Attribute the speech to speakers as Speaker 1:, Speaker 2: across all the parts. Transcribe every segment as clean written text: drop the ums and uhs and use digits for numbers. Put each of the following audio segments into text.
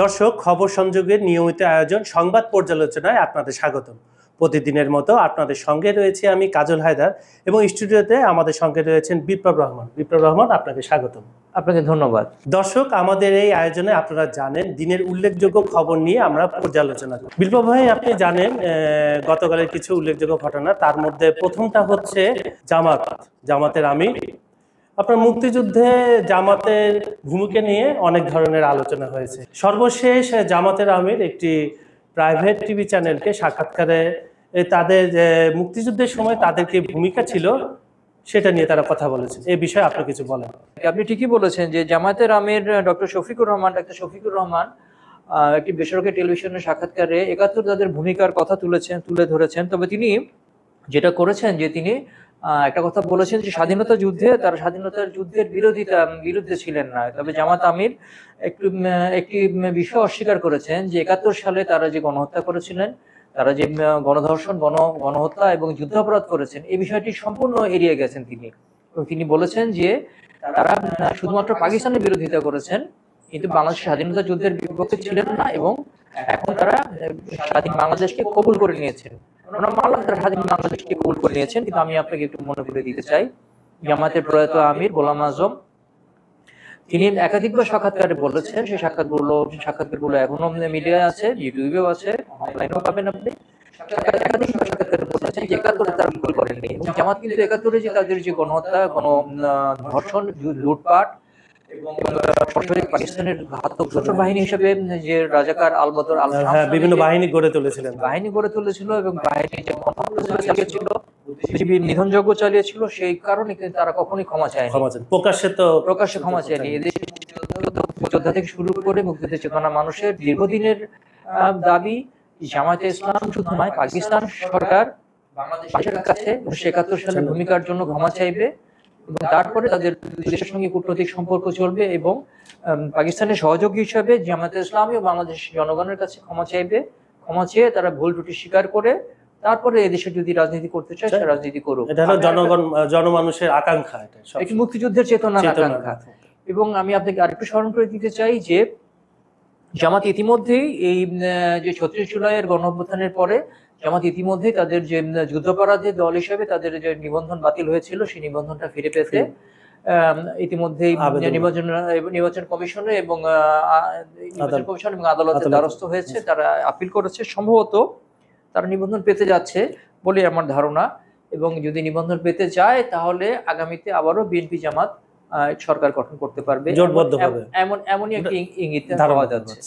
Speaker 1: দর্শক, খবর সংযোগের নিয়মিত আয়োজন সংবাদ পর্যালোচনায় আপনাদের স্বাগতম। প্রতিদিনের মতো আপনাদের সঙ্গে রয়েছে আমি কাজল হায়দার এবং স্টুডিওতে আমাদের সঙ্গে রয়েছেন বিপ্লব রহমান। বিপ্লব রহমান, আপনাকে স্বাগতম।
Speaker 2: আপনাকে ধন্যবাদ।
Speaker 1: দর্শক, আমাদের এই আয়োজনে আপনারা জানেন দিনের উল্লেখযোগ্য খবর নিয়ে আমরা পর্যালোচনা করি। বিপ্লব ভাই, আপনি জানেন গতকালের কিছু উল্লেখযোগ্য ঘটনা, তার মধ্যে প্রথমটা হচ্ছে জামাতের আমির। আপনার মুক্তিযুদ্ধে জামাতের ভূমিকা নিয়ে অনেক ধরনের আলোচনা হয়েছে। সর্বশেষ জামাতের আমির একটি প্রাইভেট টিভি চ্যানেলকে সাক্ষাৎকারে তাদের মুক্তিযুদ্ধের সময় তাদের কি ভূমিকা ছিল সেটা নিয়ে তারা কথা বলেছেন। এই বিষয়ে আপনি কিছু বলেন।
Speaker 2: আপনি ঠিকই বলেছেন যে জামাতের আমির ডাক্তার শফিকুর রহমান একটি বেসরকারি টেলিভিশনের সাক্ষাৎকারে ৭১ তাদের ভূমিকার কথা তুলে ধরেছেন। তবে তিনি যেটা করেছেন যে তিনি একটা কথা বলেছেন যে স্বাধীনতার যুদ্ধের বিরুদ্ধে ছিলেন না। তবে জামাত আমির একটি বিষয় অস্বীকার করেছেন যে ৭১ সালে তারা যে গণহত্যা করেছিলেন, তারা যে গণধর্ষণ, গণহত্যা এবং যুদ্ধাপরাধ করেছেন, এই বিষয়টি সম্পূর্ণ এড়িয়ে গেছেন তিনি। এবং তিনি বলেছেন যে তারা শুধুমাত্র পাকিস্তানের বিরোধিতা করেছেন, কিন্তু বাংলাদেশের স্বাধীনতা যুদ্ধের বিপক্ষে ছিলেন না। এবং এখন তারা স্বাধীন বাংলাদেশকে কবুল করে নিয়েছেন। কিন্তু আমি আপনাকে একটু মনে করে দিতে চাই, জামাতের প্রয়াত আমির গোলাম আজম তিনি একাধিকবার সাক্ষাৎকারে বলেছেন, সেই সাক্ষাৎকারগুলো এখনো মিডিয়ায় আছে, ইউটিউবেও আছে, অনলাইনেও পাবেন আপনি। একাধিকবার সাক্ষাৎকারে বলেছেন যে ৭১ তারা ভুল করেননি। এবং জামাত কিন্তু ৭১ যে তাদের যে গণহত্যা, গণধর্ষণ, লুটপাট এবং সরাসরি পাকিস্তানের ঘাতক শত্রু বাহিনী হিসেবে যে রাজাকার আল বদর আল
Speaker 1: বিভিন্ন বাহিনী গড়ে তুলেছিল
Speaker 2: এবং বাহিনী যে গণহত্যা চালিয়েছিল, নিধনযজ্ঞ চালিয়েছিল, সেই কারণে কিন্তু তারা কখনোই ক্ষমা চায়নি, প্রকাশ্যে ক্ষমা চায়নি। এদেশে যোদ্ধা থেকে শুরু করে মুক্তিযুদ্ধের চেতনা মানুষের দীর্ঘদিনের দাবি, জামায়াতে ইসলাম শুধু নয়, পাকিস্তান সরকার বাংলাদেশের কাছে ৭১ সালের ভূমিকার জন্য ক্ষমা চাইবে এবং তারপরে তাদের দেশের সঙ্গে কূটনৈতিক সম্পর্ক চলবে এবং পাকিস্তানের সহযোগী হিসাবে জামায়াতে ইসলামী ও বাংলাদেশ জনগণের কাছে ক্ষমা চেয়ে তারা ভুল ত্রুটি স্বীকার করে তারপরে এদেশে যদি রাজনীতি করতে চায় সে রাজনীতি করুক।
Speaker 1: এটা হলো জনমানুষের আকাঙ্ক্ষা,
Speaker 2: একটি মুক্তিযুদ্ধের চেতনার আকাঙ্ক্ষা। এবং আমি আপনাকে আরেকটু স্মরণ করে দিতে চাই যে জামাত ইতিমধ্যেই এই যে ৩৬ জুলাইয়ের গণঅভ্যুত্থানের পরে জামাত ইতিমধ্যেই তাদের যে যুদ্ধাপরাধের দল হিসেবে তাদের যে নিবন্ধন বাতিল হয়েছিল, সেই নিবন্ধনটা ফিরে পেতে ইতিমধ্যেই নির্বাচন কমিশনে এবং আদালতের দ্বারস্থ হয়েছে। তারা আপিল করেছে, সম্ভবত তারা নিবন্ধন পেতে যাচ্ছে বলে আমার ধারণা। এবং যদি নিবন্ধন পেতে যায় তাহলে আগামীতে আবারও বিএনপি জামাত সরকার গঠন করতে পারবে, এমনই একটি ইঙ্গিত পাওয়া যাচ্ছে।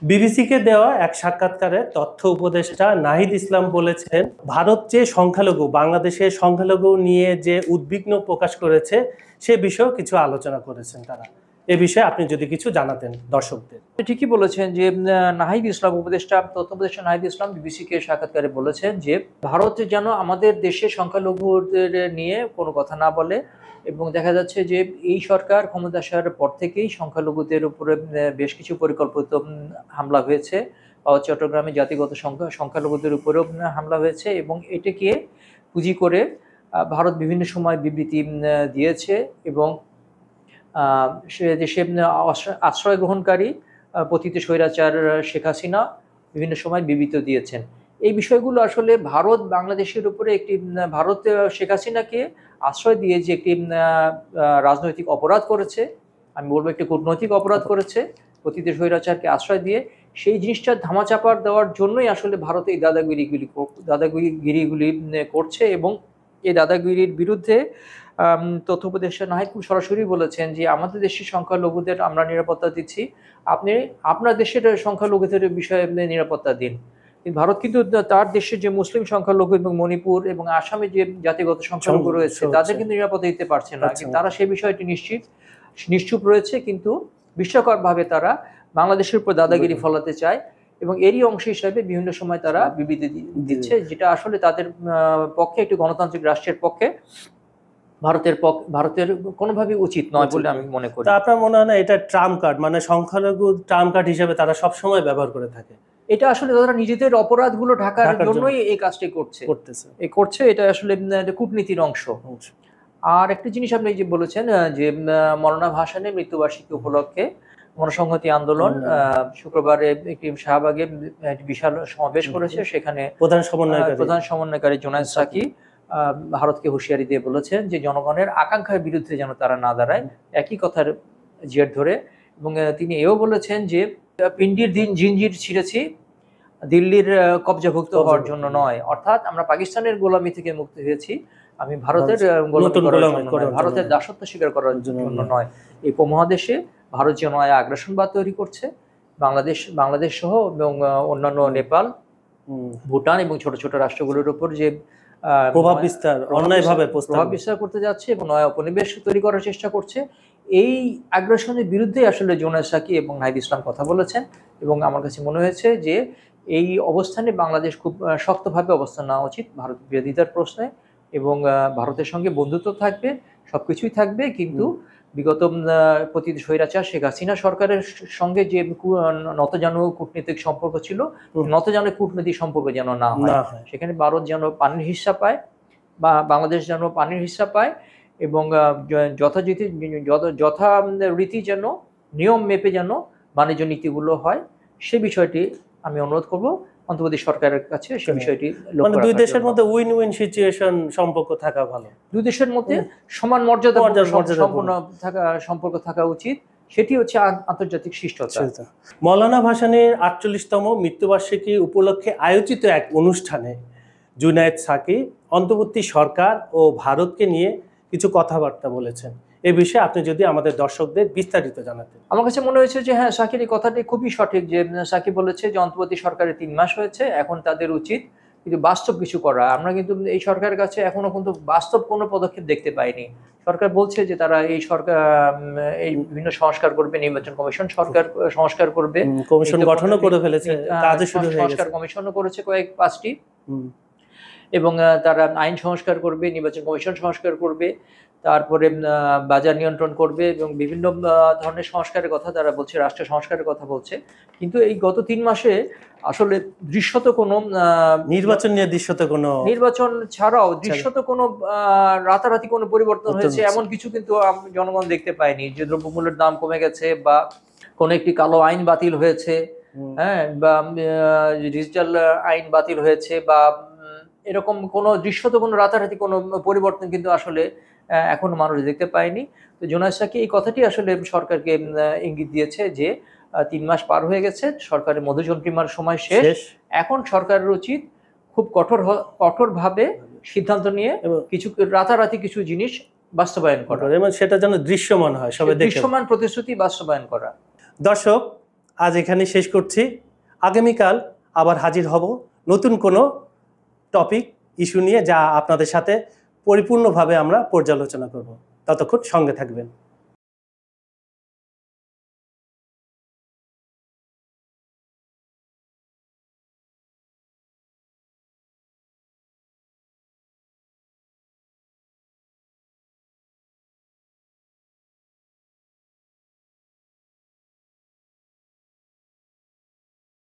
Speaker 1: বিবিসিকে দেওয়া এক সাক্ষাৎকারে তথ্য উপদেষ্টা নাহিদ ইসলাম বলেছেন, ভারত যে সংখ্যালঘু, বাংলাদেশের সংখ্যালঘু নিয়ে যে উদ্বিগ্ন প্রকাশ করেছে সে বিষয়েও কিছু আলোচনা করেছেন তারা। এ বিষয়ে আপনি যদি কিছু জানাতেন দর্শকদের।
Speaker 2: ঠিকই বলেছেন যে তথ্য উপদেষ্টা নাহিদ ইসলাম বিবিসিকে সাক্ষাৎকারে বলেছেন যে ভারত যেন আমাদের দেশের সংখ্যালঘুদের নিয়ে কোনো কথা না বলে। এবং দেখা যাচ্ছে যে এই সরকার ক্ষমতা আসার পর থেকেই সংখ্যালঘুদের উপরে বেশ কিছু পরিকল্পিত হামলা হয়েছে। চট্টগ্রামে জাতিগত সংখ্যালঘুদের উপরেও হামলা হয়েছে এবং এটাকে পুঁজি করে ভারত বিভিন্ন সময় বিবৃতি দিয়েছে এবং সে দেশে আশ্রয় গ্রহণকারী পতিত স্বৈরাচার শেখ হাসিনা বিভিন্ন সময় বিবৃতি দিয়েছেন। এই বিষয়গুলো আসলে ভারত বাংলাদেশের উপরে ভারত শেখ হাসিনাকে আশ্রয় দিয়ে যে একটি রাজনৈতিক অপরাধ করেছে, আমি বলবো একটি কূটনৈতিক অপরাধ করেছে, পতিত স্বৈরাচারকে আশ্রয় দিয়ে, সেই জিনিসটা ধামাচাপা দেওয়ার জন্যই আসলে ভারত এই দাদাগিরিগুলি করছে। এবং এই দাদাগিরির বিরুদ্ধে তথ্য উপদেষ্টা নাহিদ খুব সরাসরি বলেছেন যে আমাদের দেশের সংখ্যালঘুদের আমরা নিরাপত্তা দিচ্ছি, আপনি আপনার দেশের সংখ্যালঘুদের বিষয়ে নিরাপত্তা দিন। ভারত কিন্তু তার দেশের যে মুসলিম সংখ্যালঘু এবং মণিপুর এবং আসামে যে জাতিগত সংখ্যালঘু রয়েছে তাদের কিন্তু নিরাপত্তা দিতে পারছে না। তারা সেই বিষয়টি নিশ্চুপ রয়েছে, কিন্তু বিস্ময়করভাবে তারা বাংলাদেশের উপর দাদাগিরি ফলাতে চায় এবং এরই অংশ হিসাবে বিভিন্ন সময় তারা বিবৃতি দিচ্ছে, যেটা আসলে তাদের পক্ষে, একটি গণতান্ত্রিক রাষ্ট্রের পক্ষে ভারতের কোনোভাবেই উচিত নয় বলে আমি মনে করি।
Speaker 1: আপনার মনে হয় না এটা ট্রাম্প কার্ড, মানে সংখ্যালঘু ট্রাম্প কার্ড হিসেবে তারা সবসময় ব্যবহার করে থাকে?
Speaker 2: এটা আসলে তারা নিজেদের অপরাধগুলো ঢাকার জন্যই এই কাজটি করছে। এটা আসলে কূটনীতির অংশ। আর একটা জিনিস আপনি যে বলেছেন যে মওলানা ভাসানের মৃত্যুবার্ষিকী উপলক্ষে গণসংহতি আন্দোলন শুক্রবারে একটি শাহবাগে একটি বিশাল সমাবেশ করেছে। সেখানে প্রধান সমন্বয়কারী জোনায়েদ সাকি ভারতকে হুঁশিয়ারি দিয়ে বলেছেন যে জনগণের আকাঙ্ক্ষার বিরুদ্ধে যেন তারা না দাঁড়ায়, একই কথার জের ধরে। এবং তিনি এও বলেছেন যে পিণ্ডির দিন জিঞ্জির ছিঁড়েছি, দিল্লির কবজাভুক্ত হওয়ার জন্য নয়, অর্থাৎ আমরা পাকিস্তানের গোলামি থেকে মুক্তি হয়েছি, আমি ভারতের গোলামি করার জন্য নয়, ভারতের দাসত্ব স্বীকার করার জন্য নয়। এই উপমহাদেশে ভারত যে নয়া আগ্রাসনবাদ তৈরি করছে, বাংলাদেশ সহ এবং অন্যান্য নেপাল, ভুটান এবং ছোট ছোট রাষ্ট্রগুলোর উপর যে প্রভাব বিস্তার করতে যাচ্ছে এবং নয়া উপনিবেশ তৈরি করার চেষ্টা করছে, এই আগ্রাসনের বিরুদ্ধে আসলে জোনায়েদ সাকি এবং নাহিদ ইসলাম কথা বলেছেন। এবং আমার কাছে মনে হয়েছে যে এই অবস্থানে বাংলাদেশ খুব শক্তভাবে অবস্থান নেওয়া উচিত ভারত বিরোধিতার প্রশ্নে, এবং ভারতের সঙ্গে বন্ধুত্ব থাকবে, সবকিছুই থাকবে, কিন্তু বিগত পতিত স্বৈরাচার শেখ হাসিনা সরকারের সঙ্গে যে নতজানু কূটনৈতিক সম্পর্ক ছিল, নতজানু কূটনৈতিক সম্পর্ক যেন না হয়, সেখানে ভারত যেন পানির হিস্সা পায় বা বাংলাদেশ যেন পানির হিস্সা পায়, এবং যথারীতি যেন নিয়ম মেপে যেন বাণিজ্য নীতিগুলো হয়, সে বিষয়টি আমি অনুরোধ করব অন্তর্বর্তী সরকারের কাছে। সে বিষয়টি
Speaker 1: দুই দেশের মধ্যে উইন উইন সিচুয়েশন সম্পর্ক থাকা ভালো,
Speaker 2: দুই দেশের মধ্যে সমান মর্যাদা সম্পন্ন সম্পর্ক থাকা উচিত, সেটি হচ্ছে আন্তর্জাতিক শিষ্টতা।
Speaker 1: মওলানা ভাসানীর ৪৮তম মৃত্যুবার্ষিকী উপলক্ষে আয়োজিত এক অনুষ্ঠানে জুনায়েদ সাকি অন্তর্বর্তী সরকার ও ভারতকে নিয়ে কিছু কথাবার্তা বলেছেন। এই বিষয়ে আপনি যদি আমাদের দর্শকদের বিস্তারিত জানাতেন।
Speaker 2: আমার কাছে মনে হয়েছে যে হ্যাঁ, সাকির এই কথাটি খুবই সঠিক, যে সাকি বলেছে যে অন্তর্বর্তী সরকারের ৩ মাস হয়েছে, এখন তাদের উচিত কিন্তু বাস্তব কিছু করা। আমরা কিন্তু এই সরকারের কাছে এখনো কিন্তু বাস্তব কোনো পদক্ষেপ দেখতে পাইনি। সরকার বলছে যে তারা এই বিভিন্ন সংস্কার করবে, নির্বাচন কমিশন সংস্কার করবে,
Speaker 1: কমিশন গঠনও করে ফেলেছে, কাজে শুরু হয়ে গেছে,
Speaker 2: সংস্কার কমিশনও করেছে ৫টি, এবং তারা আইন সংস্কার করবে, নির্বাচন কমিশন সংস্কার করবে, তারপরে বাজার নিয়ন্ত্রণ করবে, এবং বিভিন্ন ধরনের সংস্কারের কথা তারা বলছে, রাষ্ট্র সংস্কারের কথা বলছে। কিন্তু এই গত ৩ মাসে আসলে দৃশ্যত কোনো নির্বাচন ছাড়াও দৃশ্যত কোনো রাতারাতি কোনো পরিবর্তন হয়েছে এমন কিছু কিন্তু জনগণ দেখতে পায়নি। যে দ্রব্যমূল্যের দাম কমে গেছে, বা কোনো একটি কালো আইন বাতিল হয়েছে, হ্যাঁ, বা ডিজিটাল আইন বাতিল হয়েছে, বা এরকম কোনো দৃশ্যত কোনো রাতারাতি কোনো পরিবর্তন কিন্তু আসলে এখনো মানুষ দেখতে পায়নি। তো জোনায়েদ সাকি এই কথাটি আসলে সরকারকে ইঙ্গিত দিয়েছে যে ৩ মাস পার হয়ে গেছে, সরকারের মধুচন্দ্রিমার সময় শেষ, এখন সরকারের উচিত খুব কঠোরভাবে সিদ্ধান্ত নিয়ে কিছু রাতারাতি কিছু জিনিস বাস্তবায়ন করা,
Speaker 1: এবং সেটা যেন দৃশ্যমান হয়, সবাই
Speaker 2: দৃশ্যমান প্রতিশ্রুতি বাস্তবায়ন করা।
Speaker 1: দর্শক, আজ এখানে শেষ করছি। আগামীকাল আবার হাজির হব নতুন কোনো টপিক ইস্যু নিয়ে, যা আপনাদের সাথে পরিপূর্ণভাবে আমরা পর্যালোচনা করব। ততক্ষণ সঙ্গে থাকবেন।